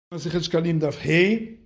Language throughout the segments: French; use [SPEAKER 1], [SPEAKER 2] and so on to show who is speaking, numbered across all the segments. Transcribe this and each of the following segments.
[SPEAKER 1] Masechet Shkalim Daf Hei,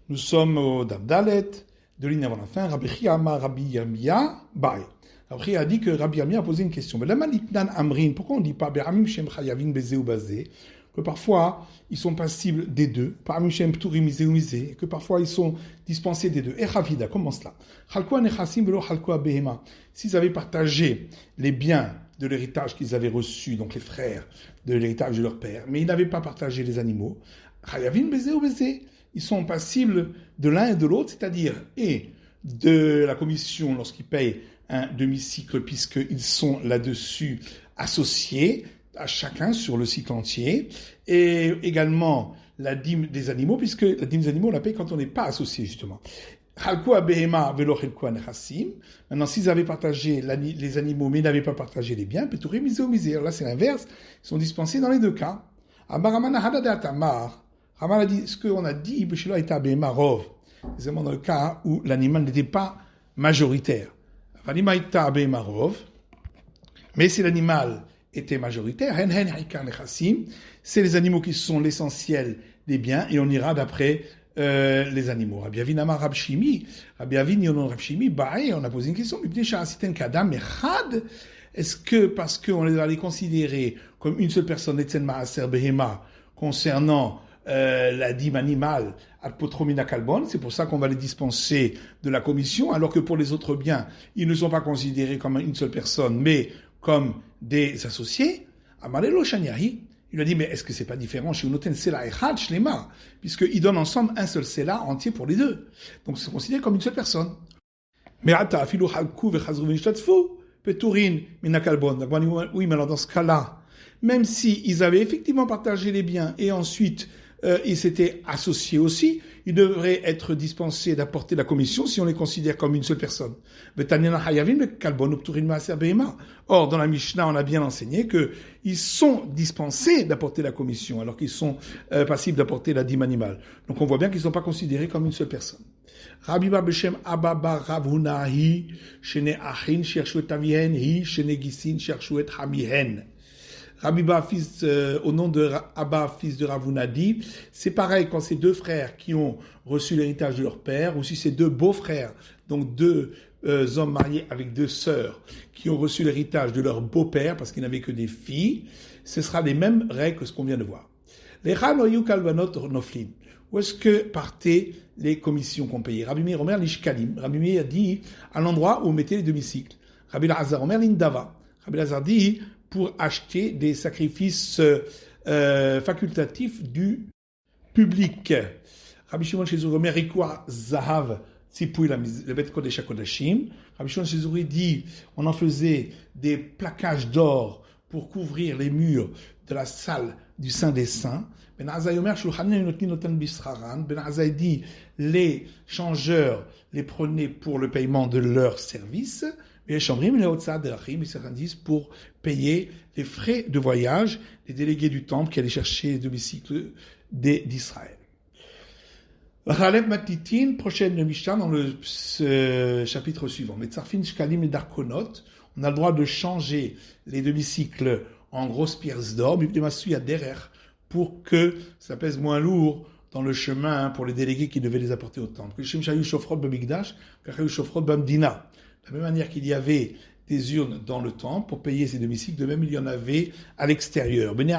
[SPEAKER 1] nous sommes au Daf Dalet, de ligne avant la fin, Rabbi Chia Amar Rabbi Yirmiyah Bai. Rabbi Chia a dit que Rabbi Yirmiyah a posé une question. Mais la Malitnan Amrin, pourquoi on ne dit pas Be'amim Shem Chayavin Bezé ou Bazé? Que parfois ils sont passibles des deux, Be'amim Shem Pturim Mizé ou Mizé, que parfois ils sont dispensés des deux. Et Chavida, comment cela? Chalkoa Nechasim Velo Chalkoa Behema. S'ils avaient partagé les biens de l'héritage qu'ils avaient reçu, donc les frères de l'héritage de leur père, mais ils n'avaient pas partagé les animaux, Chayavin Bezé ou Bezé, ils sont passibles de l'un et de l'autre, c'est-à-dire et de la commission lorsqu'ils payent un demi-cycle, puisqu'ils sont là-dessus associés à chacun sur le cycle entier, et également la dîme des animaux, puisque la dîme des animaux, on la paye quand on n'est pas associé, justement. Maintenant, s'ils avaient partagé les animaux, mais n'avaient pas partagé les biens, là c'est l'inverse, ils sont dispensés dans les deux cas. Ramal a dit, ce qu'on a dit, c'est dans le cas où l'animal n'était pas majoritaire. Mais si l'animal était majoritaire, c'est les animaux qui sont l'essentiel des biens, et on ira d'après les animaux. Rabbi Avin Amar Rab Shimi, Rabbi Avin Yonon Rab Shimi, on a posé une question, est-ce que parce qu'on les va les considérer comme une seule personne, Etzen Maaser Behema, concernant la dîme animale, Adpotromina Kalbon, c'est pour ça qu'on va les dispenser de la commission, alors que pour les autres biens, ils ne sont pas considérés comme une seule personne, mais comme des associés. Amalelo Shanyari, il lui a dit, mais est-ce que c'est pas différent chez Unoten Sela Echad Shlema, puisqu'ils donnent ensemble un seul Sela entier pour les deux. Donc c'est considéré comme une seule personne. Mais Ata Afilu Halku Vechazru Venishtatfu, Peturin Minakalbon. Oui, mais alors dans ce cas-là, même si ils avaient effectivement partagé les biens et ensuite ils s'étaient associés aussi, ils devraient être dispensés d'apporter la commission si on les considère comme une seule personne. Or, dans la Mishnah, on a bien enseigné qu'ils sont dispensés d'apporter la commission, alors qu'ils sont passibles d'apporter la dîme animale. Donc on voit bien qu'ils ne sont pas considérés comme une seule personne. Rabbi Babeshem Abba Ravhunahi, Shene Achin, Cherchouet Avihen, Hi, Shene Gisin, Cherchouet Hamihen. Rabbi Ba, au nom de Abba, fils de Ravuna, dit, c'est pareil quand c'est deux frères qui ont reçu l'héritage de leur père, ou si c'est deux beaux-frères, donc deux hommes mariés avec deux sœurs, qui ont reçu l'héritage de leur beau-père, parce qu'ils n'avaient que des filles, ce sera les mêmes règles que ce qu'on vient de voir. Les Chanoyu Kalvanot Noflin. Où est-ce que partaient les commissions qu'on payait? Rabbi Meir Omer Lishkalim. Rabbi Meir a dit à l'endroit où on mettait les demi-cycles. Rabbi Lazar Omer Lindava. Rabbi Lazar dit pour acheter des sacrifices facultatifs du public. Rabbi Shimon Shizuri Omer Rikwa Zahav Tzipui le Bet Kodesh HaKodashim. Rabbi Shimon Shizuri dit on en faisait des plaquages d'or pour couvrir les murs de la salle du Saint des Saints. Ben Azai Omer Shulchanin Notni Noten Bisraran. Ben Azai dit les changeurs les prenaient pour le paiement de leurs services. Et les chambrim, les Hotzad et Achim, ils disent pour payer les frais de voyage des délégués du temple qui allaient chercher les demi-cycles d'Israël. Ralev Matitin, prochaine Mishnah dans le chapitre suivant. Metzarfin Shkalim et Darkonot, on a le droit de changer les demi-cycles en grosses pierres d'or, pour que ça pèse moins lourd dans le chemin pour les délégués qui devaient les apporter au temple. De la même manière qu'il y avait des urnes dans le temple pour payer ces demi-cycles, de même il y en avait à l'extérieur. Les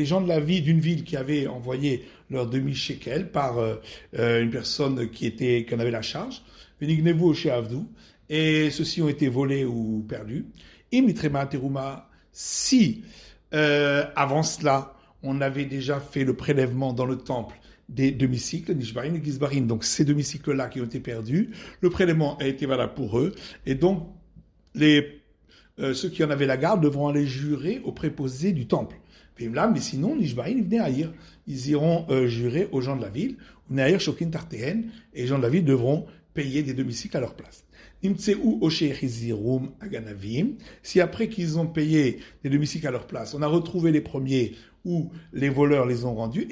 [SPEAKER 1] gens de la ville d'une ville qui avaient envoyé leur demi-shekel par une personne qui en avait la charge, et ceux-ci ont été volés ou perdus. Si avant cela, on avait déjà fait le prélèvement dans le temple des demi-cycles, Nishbarin et Gizbarin, donc ces demi-cycles-là qui ont été perdus, le prélèvement a été valable pour eux, et donc ceux qui en avaient la garde devront aller jurer au préposé du temple. Mais sinon, Nishbarin, ils iront jurer aux gens de la ville, et les gens de la ville devront payer des demi-cycles à leur place. Si après qu'ils ont payé des demi-cycles à leur place, on a retrouvé les premiers où les voleurs les ont rendus,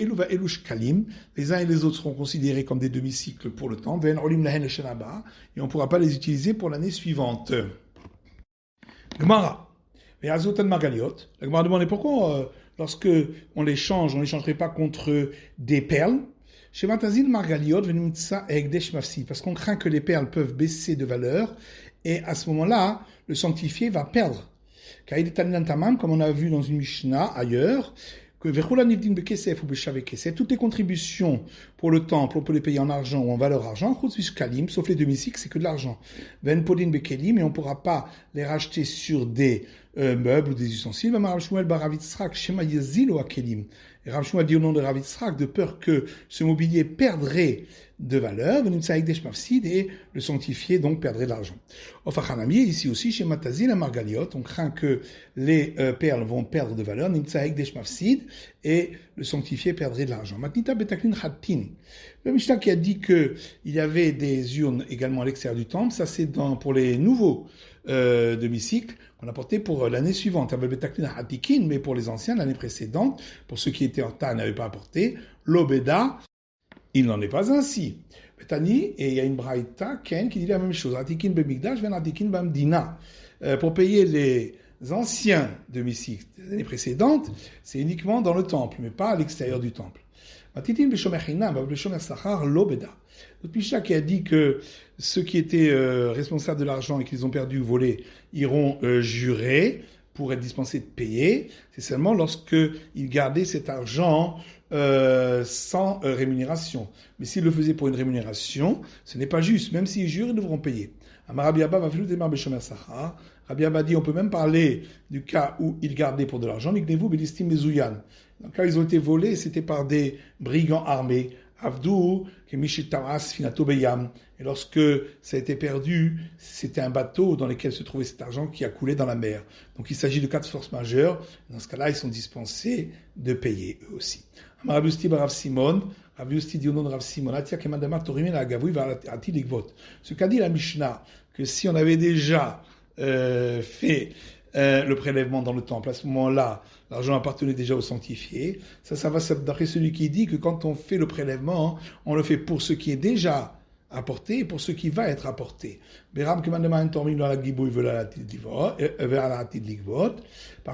[SPEAKER 1] les uns et les autres seront considérés comme des demi-cycles pour le temps, et on ne pourra pas les utiliser pour l'année suivante. Gemara. Et Azotan Margaliot, la Gemara demandait pourquoi lorsque on les change, on les changerait pas contre des perles. Chez Matazil Margaliot, Venimtsa et Ekdesh Mafsi, parce qu'on craint que les perles peuvent baisser de valeur, et à ce moment-là, le sanctifié va perdre. Comme on a vu dans une Mishnah ailleurs, que toutes les contributions pour le temple, on peut les payer en argent ou en valeur argent, sauf les demi-cycles, c'est que de l'argent. Mais on ne pourra pas les racheter sur des meubles ou des ustensiles. Et Rav Shmuel dit au nom de Rav Yitzhak, de peur que ce mobilier perdrait de valeur, et le sanctifié donc perdrait de l'argent. Ofachanami, ici aussi, chez Matazil à Margaliot, on craint que les perles vont perdre de valeur, et le sanctifié perdrait de l'argent. Matnita betaklin hatin. Le Mishnah qui a dit qu'il y avait des urnes également à l'extérieur du temple, ça c'est pour les nouveaux demi-cycles qu'on a porté pour l'année suivante. Mais pour les anciens, l'année précédente, pour ceux qui étaient en tas n'avaient pas apporté, l'obéda, il n'en est pas ainsi. Betani, et il y a une braïta, Ken, qui dit la même chose. Atikin bemigdash, ven atikin bamdina. Pour payer les anciens demi-cycles des années précédentes, c'est uniquement dans le temple, mais pas à l'extérieur du temple. Matitin beshomer chinam, beshomer sachar, l'obéda. Notre Mishnah qui a dit que ceux qui étaient responsables de l'argent et qu'ils ont perdu ou volé iront jurer pour être dispensés de payer, c'est seulement lorsqu'ils gardaient cet argent sans rémunération. Mais s'ils le faisaient pour une rémunération, ce n'est pas juste. Même s'ils jurent, ils devront payer. Rabbi Abba va faire démarrer Beshomer Sachar. Rabbi Abba dit on peut même parler du cas où ils gardaient pour de l'argent. Niknevu belistim mezouyan. Dans le cas où ils ont été volés, c'était par des brigands armés. Avdou, Kemishitaras, Finato Beyam. Et lorsque ça a été perdu, c'était un bateau dans lequel se trouvait cet argent qui a coulé dans la mer. Donc il s'agit de cas de force majeure. Dans ce cas-là, ils sont dispensés de payer eux aussi. Rabbi Usti Barav Simon, Rabbi Usti dit au nom de Rav Simon, Atia Kemandama Torimé la Gavoui va Atilikvot. Ce qu'a dit la Mishnah, que si on avait déjà fait le prélèvement dans le temple, à ce moment-là, l'argent appartenait déjà au sanctifié. Ça va d'après celui qui dit que quand on fait le prélèvement, on le fait pour ce qui est déjà apporté et pour ce qui va être apporté. Par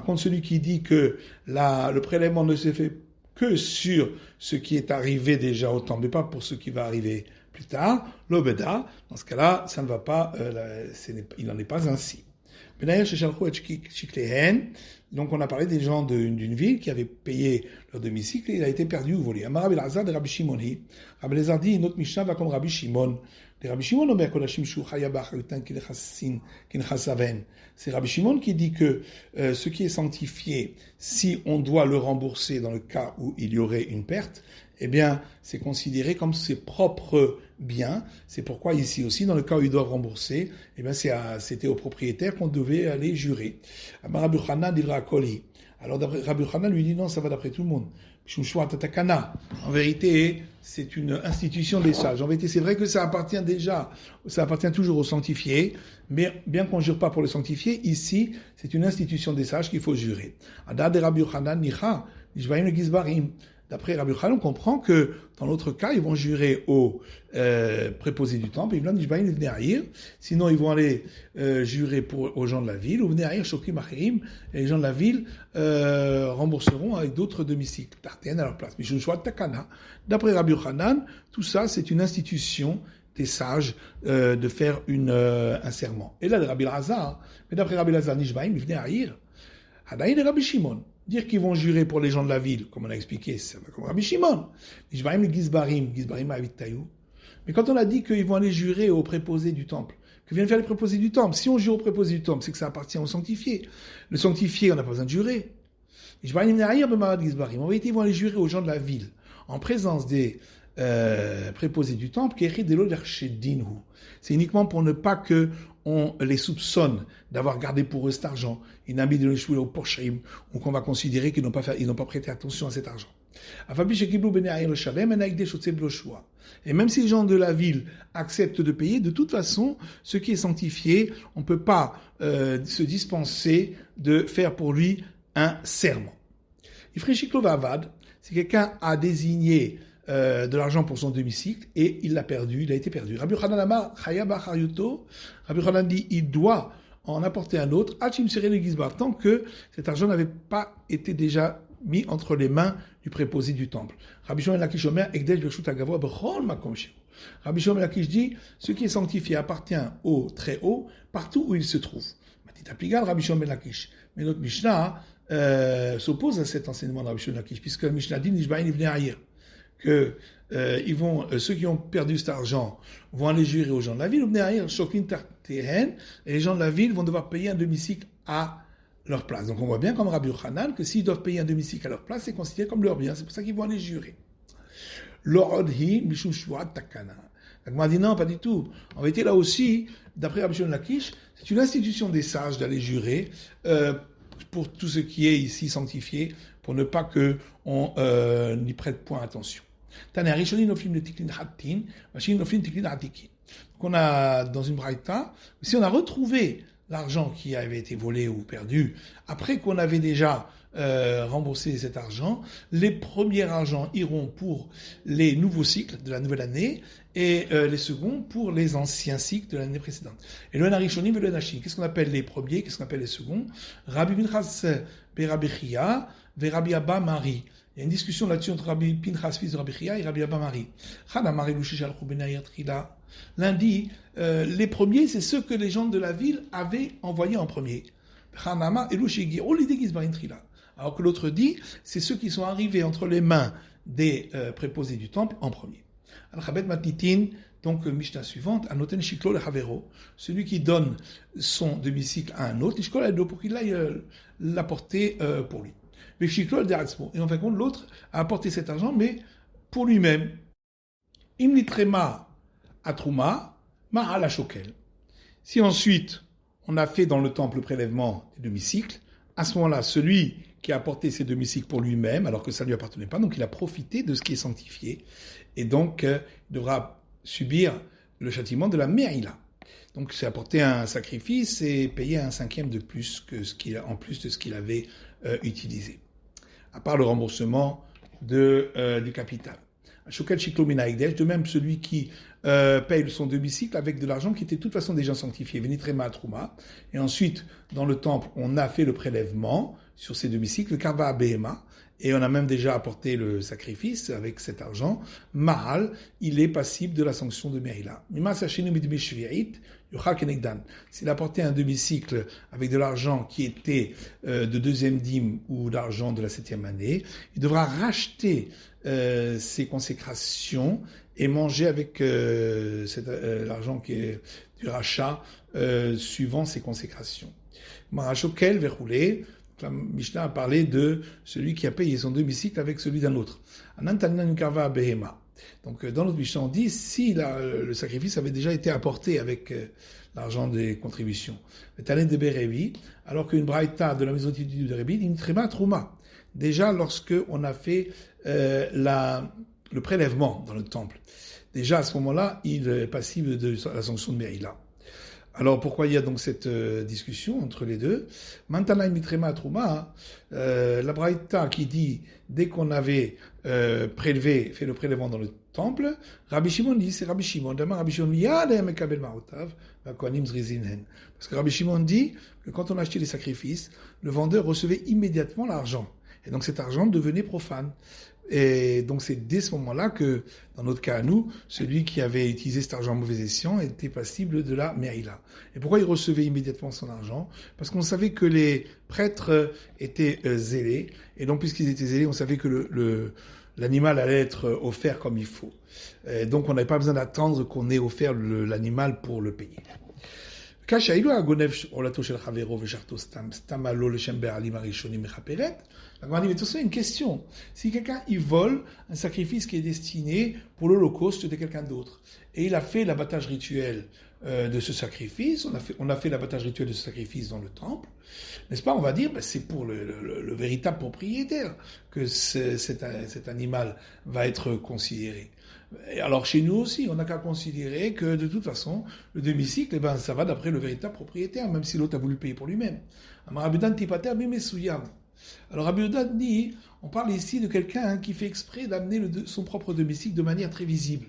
[SPEAKER 1] contre, celui qui dit que le prélèvement ne se fait que sur ce qui est arrivé déjà au temple, mais pas pour ce qui va arriver plus tard, l'obéda, dans ce cas-là, ça ne va pas, il n'en est pas ainsi. Donc on a parlé des gens d'une ville qui avaient payé leur demi-cycle et il a été perdu ou volé. Amar Rabbi Elazar de Rabbi Shimoni. Rabbi Elazar dit, notre Mishnah va comme Rabbi Shimon. Rabbi Shimon c'est Rabbi Shimon qui dit que ce qui est sanctifié, si on doit le rembourser dans le cas où il y aurait une perte, eh bien, c'est considéré comme ses propres biens. C'est pourquoi ici aussi, dans le cas où il doit rembourser, eh bien, c'était au propriétaire qu'on devait aller jurer. Rabbi Chanan dit Koli. Alors Rabbi Chanan lui dit non, ça va d'après tout le monde. En vérité, c'est une institution des sages. En vérité, c'est vrai que ça appartient toujours aux sanctifiés, mais bien qu'on ne jure pas pour le sanctifié, ici, c'est une institution des sages qu'il faut jurer. D'après Rabbi Yochanan, on comprend que dans l'autre cas, ils vont jurer aux préposés du temple, sinon ils vont aller jurer aux gens de la ville, ou et les gens de la ville rembourseront avec d'autres demi-cycles, tartènes à leur place. D'après Rabbi Yochanan, tout ça, c'est une institution des sages de faire un serment. Et là, Rabbi Elazar, mais d'après Rabbi Elazar, Nishbaim, ils venaient à Ir, Hadaïn et Rabbi Shimon. Dire qu'ils vont jurer pour les gens de la ville, comme on a expliqué, ça va comme Rabbi Shimon. Nishbaim et Gizbarim Avitayou. Mais quand on a dit qu'ils vont aller jurer aux préposés du temple, que viennent faire les préposés du temple, si on jure aux préposés du temple, c'est que ça appartient au sanctifié. Le sanctifié, on n'a pas besoin de jurer. Nishbaim et Gizbarim. En vérité, ils vont aller jurer aux gens de la ville, en présence des préposés du temple, c'est uniquement pour ne pas que on les soupçonne d'avoir gardé pour eux cet argent, ou qu'on va considérer qu'ils n'ont pas prêté attention à cet argent. Et même si les gens de la ville acceptent de payer, de toute façon, ce qui est sanctifié, on ne peut pas se dispenser de faire pour lui un serment. Ifreshiklo Vavad, si quelqu'un a désigné de l'argent pour son demi-cycle et il a été perdu. Rabbi Yochanan Amar, Rabbi Yochanan dit, il doit en apporter un autre, tant que cet argent n'avait pas été déjà mis entre les mains du préposé du temple. Rabbi Shimon ben Lakish Omer, Ekdesh Birshut Agavoa Bechol Makom Sheu. Rabbi Shimon ben Lakish dit, ce qui est sanctifié appartient au très haut, partout où il se trouve. Matita Pigal, Rabbi Shimon ben Lakish. Mais notre Mishnah s'oppose à cet enseignement de Rabbi Shimon ben Lakish, puisque le Mishnah dit, Nishbaïn Ibn Ayir, que ceux qui ont perdu cet argent vont aller jurer aux gens de la ville, et les gens de la ville vont devoir payer un demi-cycle à leur place. Donc on voit bien comme Rabbi Yochanan que s'ils doivent payer un demi-cycle à leur place, c'est considéré comme leur bien. C'est pour ça qu'ils vont aller jurer. L'Orodhi, Mishum Shuat Takana. Donc on dit non, pas du tout. En vérité, là aussi, d'après Rabbi Shimon Lakish, c'est une institution des sages d'aller jurer pour tout ce qui est ici sanctifié, pour ne pas qu'on n'y prête point attention. Donc on a, dans une braïta, si on a retrouvé l'argent qui avait été volé ou perdu, après qu'on avait déjà remboursé cet argent, les premiers argents iront pour les nouveaux cycles de la nouvelle année et les seconds pour les anciens cycles de l'année précédente. Et le Narishonim et le Nashim, qu'est-ce qu'on appelle les premiers, qu'est-ce qu'on appelle les seconds? Rabbi Pinchas Berabi Chia, Verabi Abba Mari. Il y a une discussion là-dessus entre Rabbi Pinchas, fils de Rabbi Chia, et Rabbi Abba Mari. L'un dit, les premiers, c'est ceux que les gens de la ville avaient envoyés en premier. Alors que l'autre dit, c'est ceux qui sont arrivés entre les mains des préposés du temple en premier. Donc, Mishnah suivante, Anoten Shiklo le Havero, celui qui donne son demi-cycle à un autre, pour qu'il aille l'apporter pour lui. Et en fin de compte, l'autre a apporté cet argent, mais pour lui-même. Imnitrema atruma ma'ala shokel. Si ensuite on a fait dans le temple le prélèvement des demi-cycles, à ce moment-là, celui qui a apporté ses demi-cycles pour lui-même, alors que ça ne lui appartenait pas, donc il a profité de ce qui est sanctifié, et donc il devra subir le châtiment de la Me'ila. Donc c'est apporter un sacrifice et payer un cinquième de plus en plus de ce qu'il avait utilisé. À part le remboursement du capital. De même, celui qui paye son demi-cycle avec de l'argent qui était de toute façon déjà sanctifié, Venitrema Trouma, et ensuite, dans le temple, on a fait le prélèvement sur ces demi-cycles, le Karva Behema, et on a même déjà apporté le sacrifice avec cet argent. Mahal, il est passible de la sanction de Merila. S'il a apporté un demi-cycle avec de l'argent qui était de deuxième dîme ou d'argent de la 7e année, il devra racheter ses consécrations et manger avec l'argent qui est du rachat suivant ses consécrations. Marachokel verroulé. La Mishnah a parlé de celui qui a payé son demi-cycle avec celui d'un autre. Donc, dans notre Mishnah, on dit si le sacrifice avait déjà été apporté avec l'argent des contributions. Alors qu'une braïta de la maison d'études de Rébi, une tréma trouma. Déjà, lorsque on a fait le prélèvement dans le temple, déjà à ce moment-là, il est passible de la sanction de Me'ila. Alors pourquoi il y a donc cette discussion entre les deux? Mantana mitrema trouma, la braïta qui dit dès qu'on avait fait le prélèvement dans le temple, Rabbi Shimon dit c'est Rabbi Shimon. Demain Rabbi Shimon parce que Rabbi Shimon dit que quand on achetait les sacrifices, le vendeur recevait immédiatement l'argent. Et donc cet argent devenait profane. Et donc c'est dès ce moment-là que, dans notre cas à nous, celui qui avait utilisé cet argent en mauvais escient était passible de la Me'ila. Et pourquoi il recevait immédiatement son argent? Parce qu'on savait que les prêtres étaient zélés, et donc puisqu'ils étaient zélés, on savait que l'animal allait être offert comme il faut. Et donc on n'avait pas besoin d'attendre qu'on ait offert l'animal pour le payer. La dit, mais une question. Si quelqu'un, il vole un sacrifice qui est destiné pour l'Holocauste de quelqu'un d'autre, et il a fait l'abattage rituel de ce sacrifice, on a fait l'abattage rituel de ce sacrifice dans le temple, n'est-ce pas? On va dire, c'est pour le véritable propriétaire que cet animal va être considéré. Et alors chez nous aussi, on n'a qu'à considérer que de toute façon, le demi-cycle, ça va d'après le véritable propriétaire, même si l'autre a voulu payer pour lui-même. Alors Rabbi Yehuda dit, on parle ici de quelqu'un qui fait exprès d'amener son propre demi-cycle de manière très visible.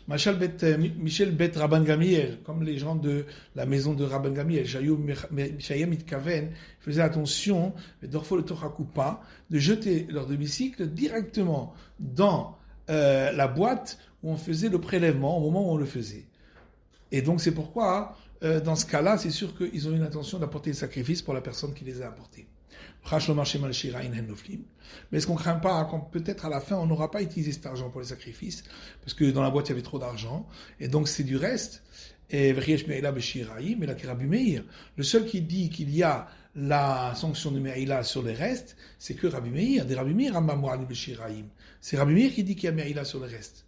[SPEAKER 1] Michel Bet Rabban Gamiel, comme les gens de la maison de Rabban Gamiel, Shayam Mitkaven, faisaient attention, de jeter leur demi-cycle directement dans la boîte où on faisait le prélèvement, au moment où on le faisait. Et donc c'est pourquoi, dans ce cas-là, c'est sûr qu'ils ont une intention d'apporter le sacrifice pour la personne qui les a apportés. Mais est-ce qu'on ne craint pas quand peut-être à la fin on n'aura pas utilisé cet argent pour les sacrifices, parce que dans la boîte il y avait trop d'argent, et donc c'est du reste. Et mais Rabbi Meir, le seul qui dit qu'il y a la sanction de Meïla sur les restes, c'est que Rabbi Meir, des Rabbi Meir, c'est Rabbi Meir qui dit qu'il y a Meïla sur les restes.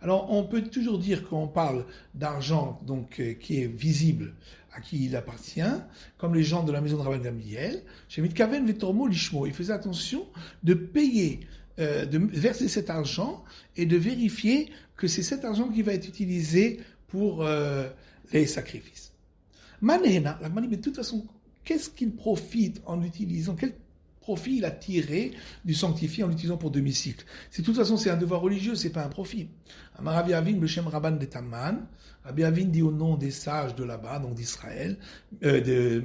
[SPEAKER 1] Alors on peut toujours dire qu'on parle d'argent donc qui est visible à qui il appartient, comme les gens de la maison de Rabban Gamliel. Chez Mitkaven Vetormo Lishmo, il faisait attention de payer, de verser cet argent et de vérifier que c'est cet argent qui va être utilisé pour les sacrifices. Manehena, la mani, mais de toute façon, qu'est-ce qu'il profite en l'utilisant? Quel profit il a tiré du sanctifié en l'utilisant pour demi-cycle? De toute façon, c'est un devoir religieux, c'est pas un profit. Rabbi Avin, le Shem Rabban de Taman, Rabbi Avin dit au nom des sages de là-bas, donc d'Israël, de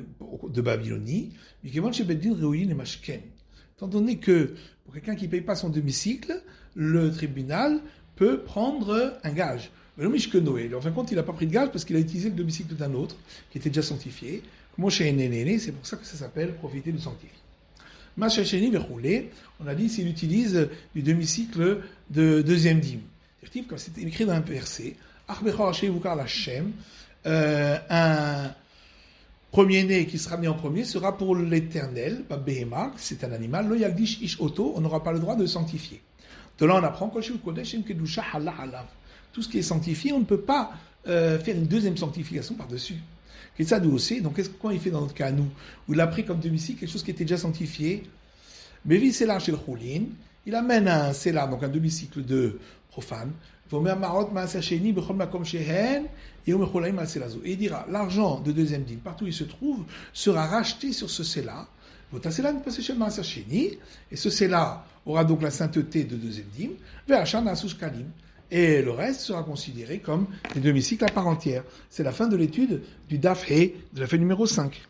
[SPEAKER 1] Babylonie, étant donné que pour quelqu'un qui ne paye pas son demi-cycle, le tribunal peut prendre un gage. Mais le Mishke Noé, en fin de compte, il n'a pas pris de gage parce qu'il a utilisé le demi-cycle d'un autre qui était déjà sanctifié. C'est pour ça que ça s'appelle profiter du sanctifié. On a dit s'il utilise du demi-cycle de deuxième dîme. Comme c'est écrit dans un verset, un premier-né qui sera mis en premier sera pour l'éternel, c'est un animal, on n'aura pas le droit de le sanctifier. De là on apprend tout ce qui est sanctifié, on ne peut pas faire une deuxième sanctification par-dessus. Qu'est-ce que ça nous aussi? Donc, quoi il fait dans notre cas, nous? Où il a pris comme demi-cycle quelque chose qui était déjà sanctifié. Bevi Selar chez le Choulin, il amène un Selar, donc un demi-cycle de profane. Et il dira, l'argent de deuxième dîme, partout où il se trouve, sera racheté sur ce Selar. Et ce Selar aura donc la sainteté de deuxième dîme. Et le reste sera considéré comme des demi-cycles à part entière. C'est la fin de l'étude du Daf He, de la fin numéro 5.